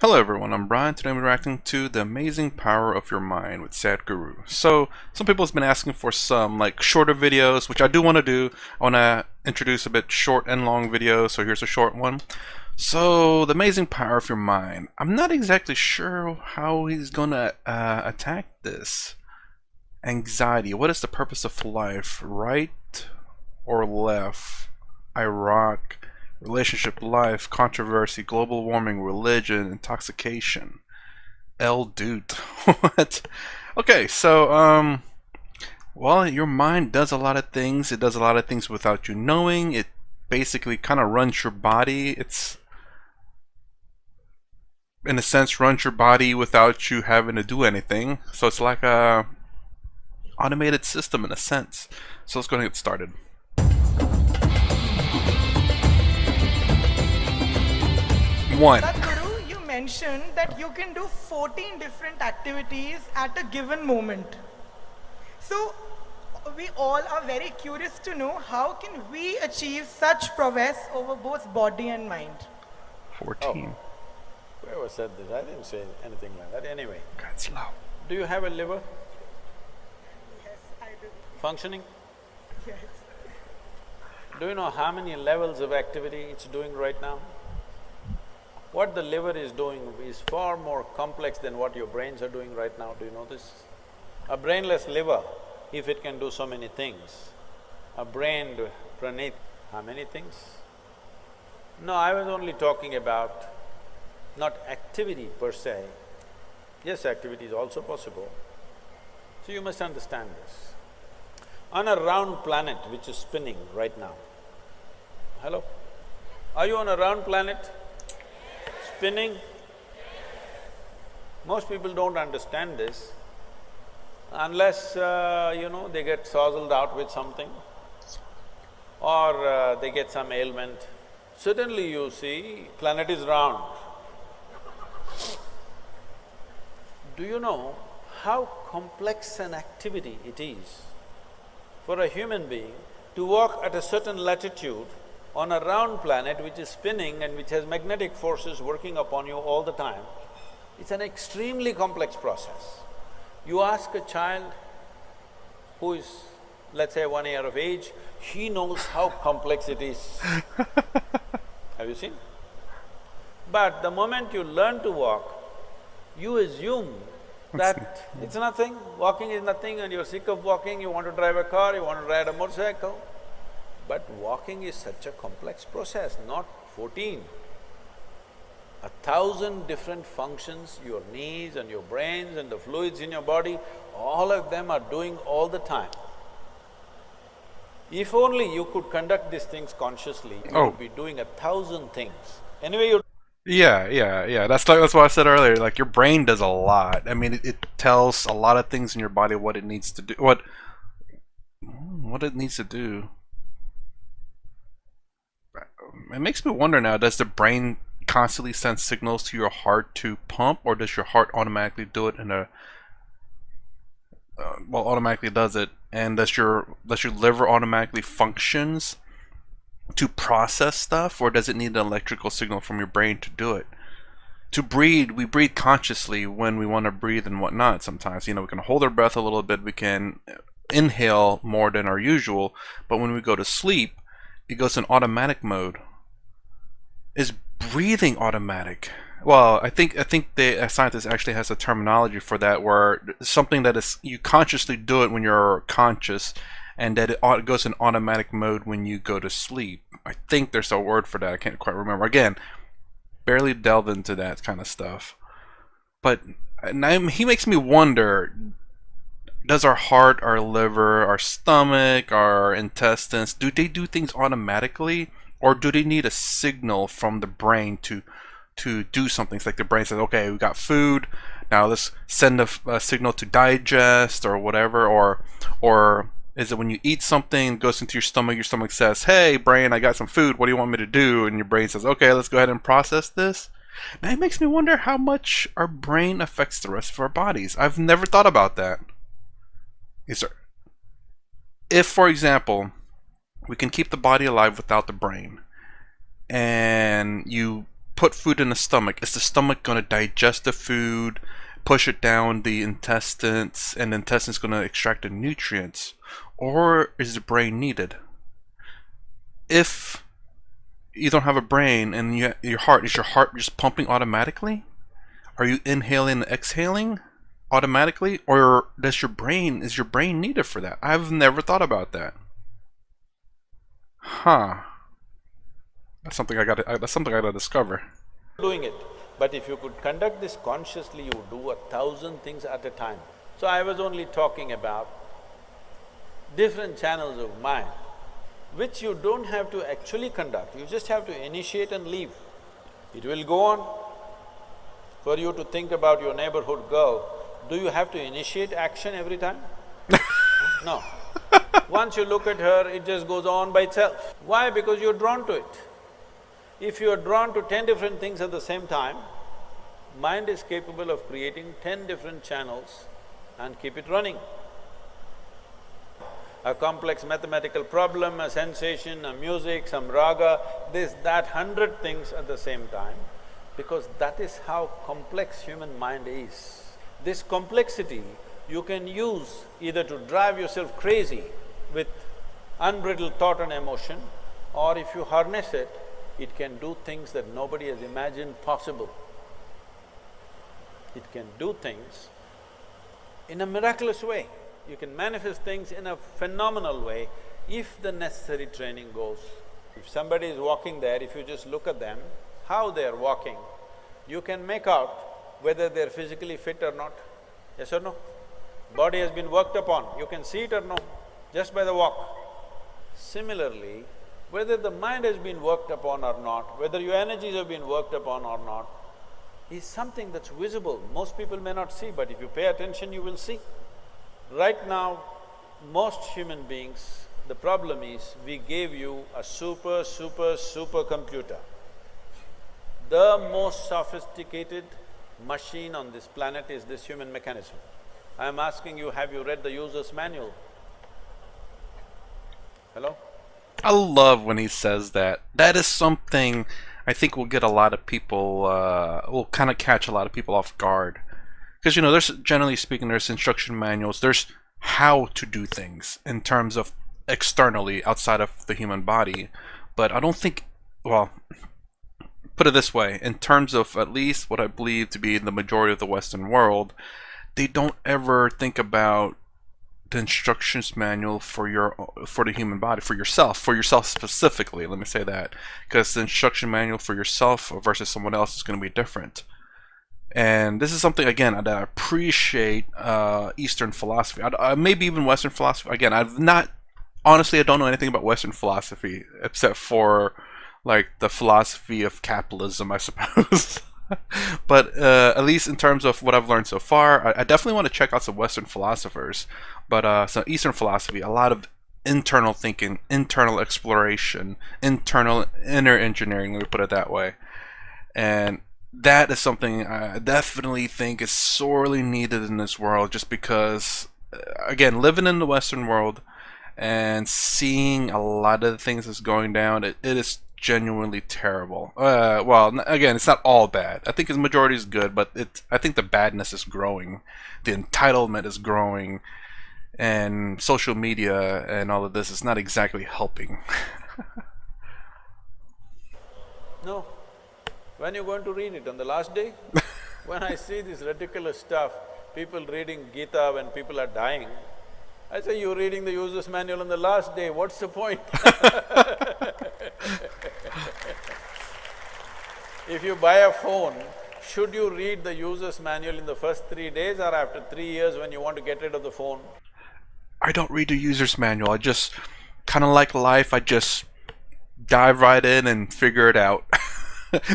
Hello everyone, I'm Brian. Today I'm reacting to The Amazing Power of Your Mind with Sadhguru. So, some people have been asking for some shorter videos, which I do want to do. I want to introduce a bit short and long videos, so here's a short one. So, The Amazing Power of Your Mind. I'm not exactly sure how he's going to attack this. Anxiety. What is the purpose of life? Right or left? Iraq. Relationship, life, controversy, global warming, religion, intoxication. El Dude. What? Okay, so, well, your mind does a lot of things. It does a lot of things without you knowing. It basically kind of runs your body. It's, in a sense, runs your body without you having to do anything. So it's like a automated system in a sense. So let's go ahead and get started. One. Sadhguru, you mentioned that you can do 14 different activities at a given moment. So, we all are very curious to know how can we achieve such prowess over both body and mind? 14. Whoever said this, I didn't say anything like that. Anyway, God, slow. do you have a liver Yes, I do. functioning? Yes. Do you know how many levels of activity it's doing right now? What the liver is doing is far more complex than what your brains are doing right now. Do you know this? A brainless liver, if it can do so many things, a brained Praneeth, how many things? No, I was only talking about not activity per se. Yes, activity is also possible. So you must understand this. On a round planet which is spinning right now, hello? Are you on a round planet? Spinning? Most people don't understand this unless, they get sozzled out with something or they get some ailment. Suddenly you see, planet is round. Do you know how complex an activity it is for a human being to walk at a certain latitude on a round planet which is spinning and which has magnetic forces working upon you all the time? It's an extremely complex process. You ask a child who is, let's say, 1 year of age, he knows how complex it is. Have you seen? But the moment you learn to walk, you assume that it's nothing, walking is nothing and you're sick of walking, you want to drive a car, you want to ride a motorcycle. But walking is such a complex process, not 14. 1,000 different functions, your knees and your brains and the fluids in your body, all of them are doing all the time. If only you could conduct these things consciously, you would be doing 1,000 things. Anyway, you… Yeah. That's what I said earlier. Like, your brain does a lot. I mean, it tells a lot of things in your body what it needs to do. What it needs to do. It makes me wonder now, does the brain constantly send signals to your heart to pump, or does your heart automatically do it in a… well, automatically does it, and does your liver automatically functions to process stuff, or does it need an electrical signal from your brain to do it? To breathe, we breathe consciously when we want to breathe and whatnot sometimes. We can hold our breath a little bit, we can inhale more than our usual, but when we go to sleep, it goes in automatic mode. Is breathing automatic? Well, I think the scientist actually has a terminology for that, where something that is, you consciously do it when you're conscious, and that it goes in automatic mode when you go to sleep. I think there's a word for that. I can't quite remember. Again, barely delved into that kind of stuff. But he makes me wonder, does our heart, our liver, our stomach, our intestines, do they do things automatically, or do they need a signal from the brain to do something? It's like the brain says, okay, we got food, now let's send a signal to digest or whatever, or is it when you eat something, it goes into your stomach says, hey brain, I got some food, what do you want me to do? And your brain says, okay, let's go ahead and process this. Now it makes me wonder how much our brain affects the rest of our bodies. I've never thought about that. If, for example, we can keep the body alive without the brain, and you put food in the stomach, is the stomach going to digest the food, push it down the intestines, and the intestines going to extract the nutrients? Or is the brain needed? If you don't have a brain and your heart just pumping automatically? Are you inhaling and exhaling automatically? Or is your brain needed for that? I've never thought about that. Huh. That's something I gotta discover. Doing it. But if you could conduct this consciously, you would do 1,000 things at a time. So I was only talking about different channels of mind, which you don't have to actually conduct, you just have to initiate and leave. It will go on. For you to think about your neighborhood girl, do you have to initiate action every time? No. Once you look at her, it just goes on by itself. Why? Because you're drawn to it. If you are drawn to 10 different things at the same time, mind is capable of creating 10 different channels and keep it running. A complex mathematical problem, a sensation, a music, some raga, this, that, 100 things at the same time, because that is how complex human mind is. This complexity you can use either to drive yourself crazy with unbridled thought and emotion, or if you harness it, it can do things that nobody has imagined possible. It can do things in a miraculous way. You can manifest things in a phenomenal way if the necessary training goes. If somebody is walking there, if you just look at them, how they're walking, you can make out whether they're physically fit or not. Yes or no? Body has been worked upon, you can see it or no, just by the walk. Similarly, whether the mind has been worked upon or not, whether your energies have been worked upon or not, is something that's visible. Most people may not see, but if you pay attention, you will see. Right now, most human beings, the problem is we gave you a super computer. The most sophisticated machine on this planet is this human mechanism. I am asking you, have you read the user's manual? Hello? I love when he says that. That is something I think will get a lot of people, will kind of catch a lot of people off guard. Because, you know, there's, generally speaking, there's instruction manuals, there's how to do things in terms of externally, outside of the human body. But I don't think, well, put it this way, in terms of at least what I believe to be the majority of the Western world, they don't ever think about the instructions manual for the human body, for yourself specifically. Let me say that, because the instruction manual for yourself versus someone else is going to be different. And this is something, again, that I appreciate Eastern philosophy, maybe even Western philosophy. Again, honestly, I don't know anything about Western philosophy except for like the philosophy of capitalism, I suppose. But at least in terms of what I've learned so far, I definitely want to check out some Western philosophers. But some Eastern philosophy, a lot of internal thinking, internal exploration, inner engineering, let me put it that way. And that is something I definitely think is sorely needed in this world, just because, again, living in the Western world and seeing a lot of the things that's going down, it is genuinely terrible. Well, again, it's not all bad. I think the majority is good, but I think the badness is growing. The entitlement is growing. And social media and all of this is not exactly helping. No. When you're going to read it? On the last day? When I see this ridiculous stuff, people reading Gita when people are dying, I say, you're reading the user's manual on the last day, what's the point? If you buy a phone, should you read the user's manual in the first 3 days or after 3 years when you want to get rid of the phone? I don't read the user's manual. I just, kind of like life, I just dive right in and figure it out.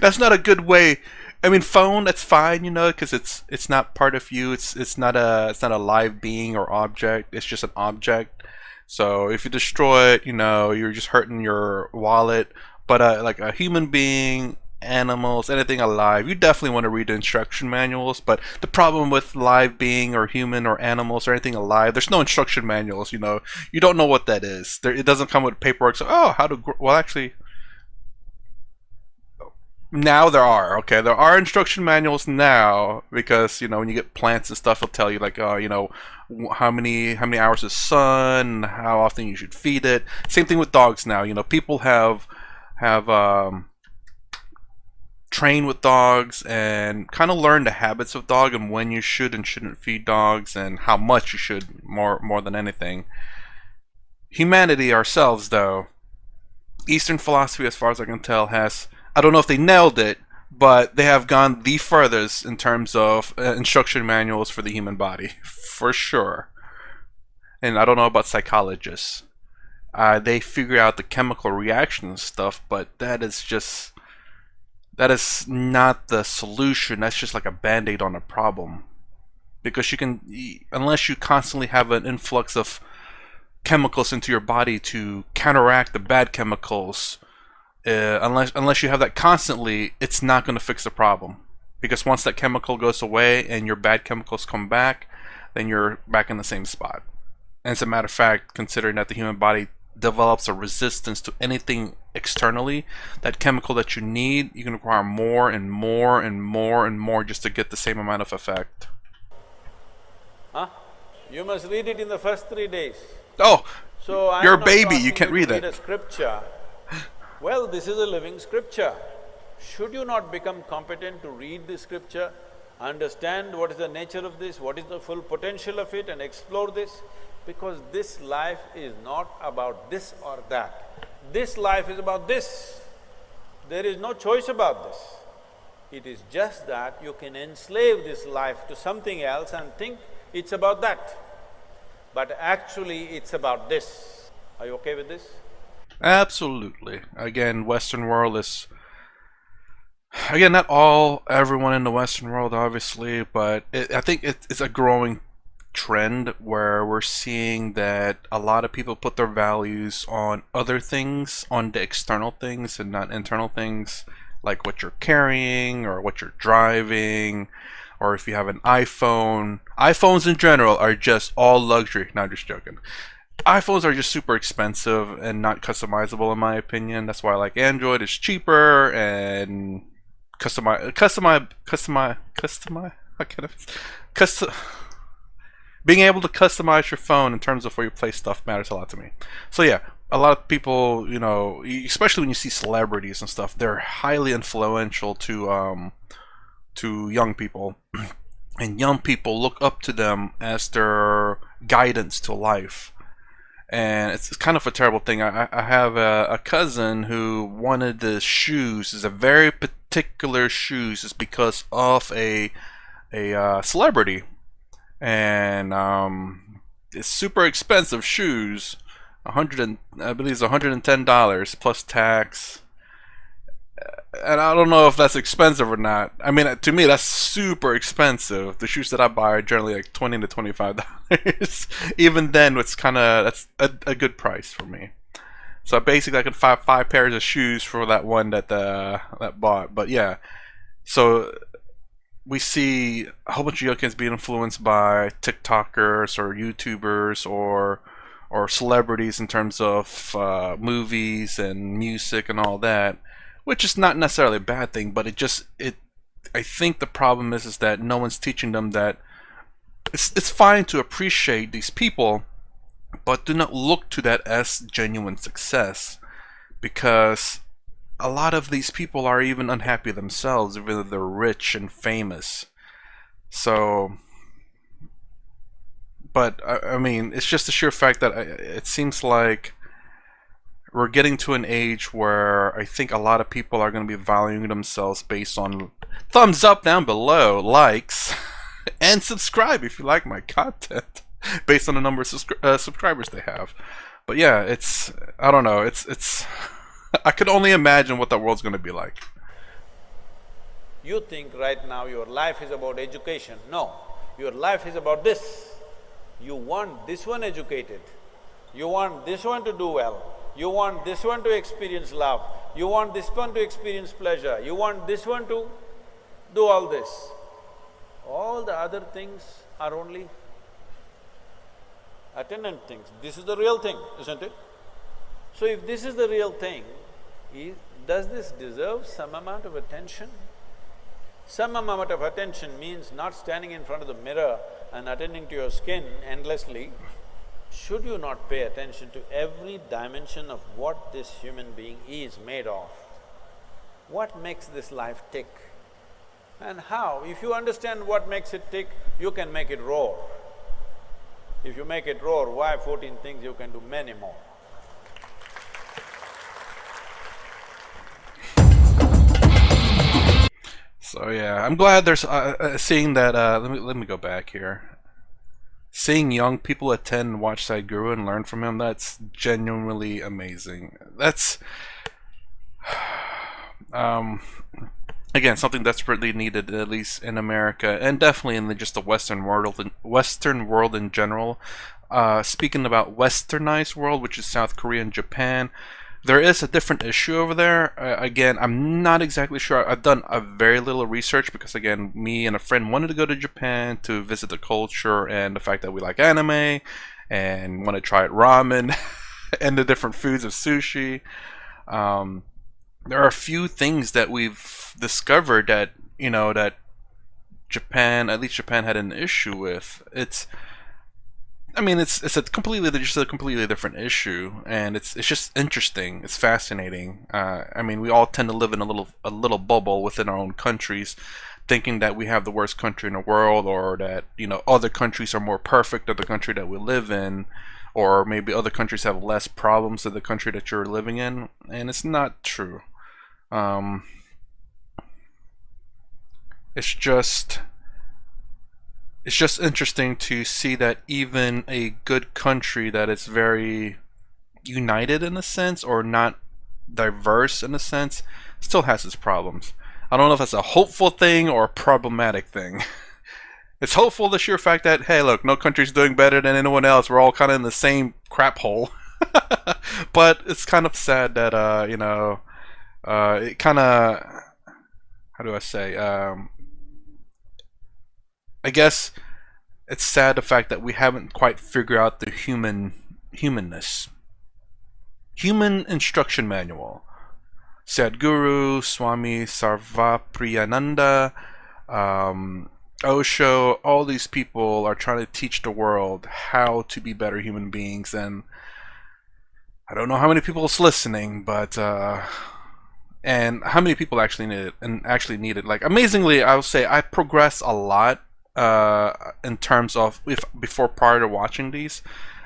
That's not a good way. I mean, phone, that's fine, you know, because it's not part of you. It's not a live being or object. It's just an object. So if you destroy it, you know, you're just hurting your wallet. But like a human being, animals, anything alive, you definitely want to read the instruction manuals. But the problem with live being or human or animals or anything alive, there's no instruction manuals. You know, you don't know what that is. It doesn't come with paperwork. So, oh, how to well, actually, Now there are, okay, there are instruction manuals now because, when you get plants and stuff, it'll tell you like, how many hours of sun, how often you should feed it. Same thing with dogs now. People have trained with dogs and kind of learned the habits of dog and when you should and shouldn't feed dogs and how much you should, more than anything. Humanity ourselves, though, Eastern philosophy, as far as I can tell, has, I don't know if they nailed it, but they have gone the furthest in terms of instruction manuals for the human body, for sure. And I don't know about psychologists. They figure out the chemical reaction and stuff, but that is not the solution. That's just like a band-aid on a problem. Because unless you constantly have an influx of chemicals into your body to counteract the bad chemicals, unless you have that constantly, it's not going to fix the problem. Because once that chemical goes away and your bad chemicals come back, then you're back in the same spot. And as a matter of fact, considering that the human body develops a resistance to anything externally, that chemical that you need, you can require more and more and more and more just to get the same amount of effect. Huh? You must read it in the first 3 days. Oh, So you're a I'm not baby, you asking can't to read read it. a scripture. Well, this is a living scripture. Should you not become competent to read the scripture, understand what is the nature of this, what is the full potential of it and explore this? Because this life is not about this or that. This life is about this. There is no choice about this. It is just that you can enslave this life to something else and think it's about that. But actually, it's about this. Are you okay with this? Absolutely. Again, Western world is… Again, not everyone in the Western world, obviously, but I think it's a growing trend where we're seeing that a lot of people put their values on other things, on the external things and not internal things, like what you're carrying or what you're driving, or if you have an iPhone. iPhones in general are just all luxury. No, I'm just joking. iPhones are just super expensive and not customizable in my opinion. That's why I like Android. It's cheaper and being able to customize your phone in terms of where you place stuff matters a lot to me. So yeah, a lot of people, especially when you see celebrities and stuff, they're highly influential to young people, and young people look up to them as their guidance to life. And it's kind of a terrible thing. I have a cousin who wanted the shoes, is a very particular shoes, is because of a celebrity, and it's super expensive shoes, I believe it's $110 plus tax. And I don't know if that's expensive or not. I mean, to me, that's super expensive. The shoes that I buy are generally like $20 to $25. Even then, that's a good price for me. So basically, I could five pairs of shoes for that one that bought. But yeah, so we see a whole bunch of young kids being influenced by TikTokers or YouTubers or celebrities in terms of movies and music and all that. Which is not necessarily a bad thing, but I think the problem is that no one's teaching them that it's fine to appreciate these people, but do not look to that as genuine success, because a lot of these people are even unhappy themselves, even though they're rich and famous. So, but I mean, it's just the sheer fact that it seems like we're getting to an age where I think a lot of people are going to be valuing themselves based on thumbs up down below, likes, and subscribe if you like my content, based on the number of subscribers they have. But yeah, I don't know, it's I could only imagine what that world's going to be like. You think right now your life is about education. No, your life is about this. You want this one educated. You want this one to do well. You want this one to experience love. You want this one to experience pleasure. You want this one to do all this. All the other things are only attendant things. This is the real thing, isn't it? So if this is the real thing, does this deserve some amount of attention? Some amount of attention means not standing in front of the mirror and attending to your skin endlessly. Should you not pay attention to every dimension of what this human being is made of? What makes this life tick? And how? If you understand what makes it tick, you can make it roar. If you make it roar, why 14 things? You can do many more. So yeah, I'm glad there's seeing that. Let me go back here. Seeing young people attend and watch Sadhguru and learn from him, that's genuinely amazing. That's again something desperately needed, at least in America, and definitely in just the Western world in general. Speaking about Westernized world, which is South Korea and Japan, there is a different issue over there. Again, I'm not exactly sure. I've done a very little research because, again, me and a friend wanted to go to Japan to visit the culture and the fact that we like anime and want to try ramen and the different foods of sushi. There are a few things that we've discovered that, you know, that Japan, at least Japan, had an issue with. I mean, it's just a completely different issue, and it's just interesting. It's fascinating. I mean, we all tend to live in a little bubble within our own countries, thinking that we have the worst country in the world, or that, you know, other countries are more perfect than the country that we live in, or maybe other countries have less problems than the country that you're living in, and it's not true. It's just interesting to see that even a good country that is very united in a sense, or not diverse in a sense, still has its problems. I don't know if that's a hopeful thing or a problematic thing. It's hopeful, the sheer fact that, hey, look, no country's doing better than anyone else. We're all kind of in the same crap hole. But it's kind of sad that, you know, it kind of, how do I say, I guess it's sad the fact that we haven't quite figured out the humanness. Human instruction manual. Sadhguru, Swami Sarvapriyananda, Osho, all these people are trying to teach the world how to be better human beings, and I don't know how many people is listening, but and how many people actually need it. Like, amazingly, I would say I progress a lot in terms of, prior to watching these,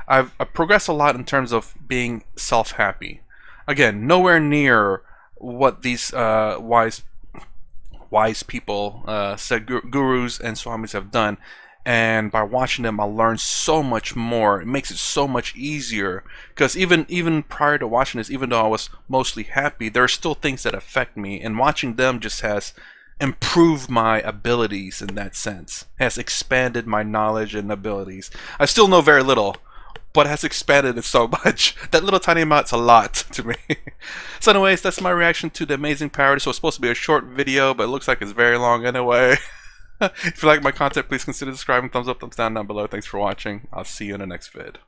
I've progressed a lot in terms of being self-happy. Again, nowhere near what these wise people, gurus and swamis have done. And by watching them, I learned so much more. It makes it so much easier, because even prior to watching this, even though I was mostly happy, there are still things that affect me, and watching them just has improved my abilities in that sense, has expanded my knowledge and abilities. I still know very little, but it has expanded it so much. That little tiny amount's a lot to me. So anyways, that's my reaction to the amazing parody. So it's supposed to be a short video, but it looks like it's very long anyway. If you like my content, please consider subscribing. Thumbs up, thumbs down below. Thanks for watching. I'll see you in the next vid.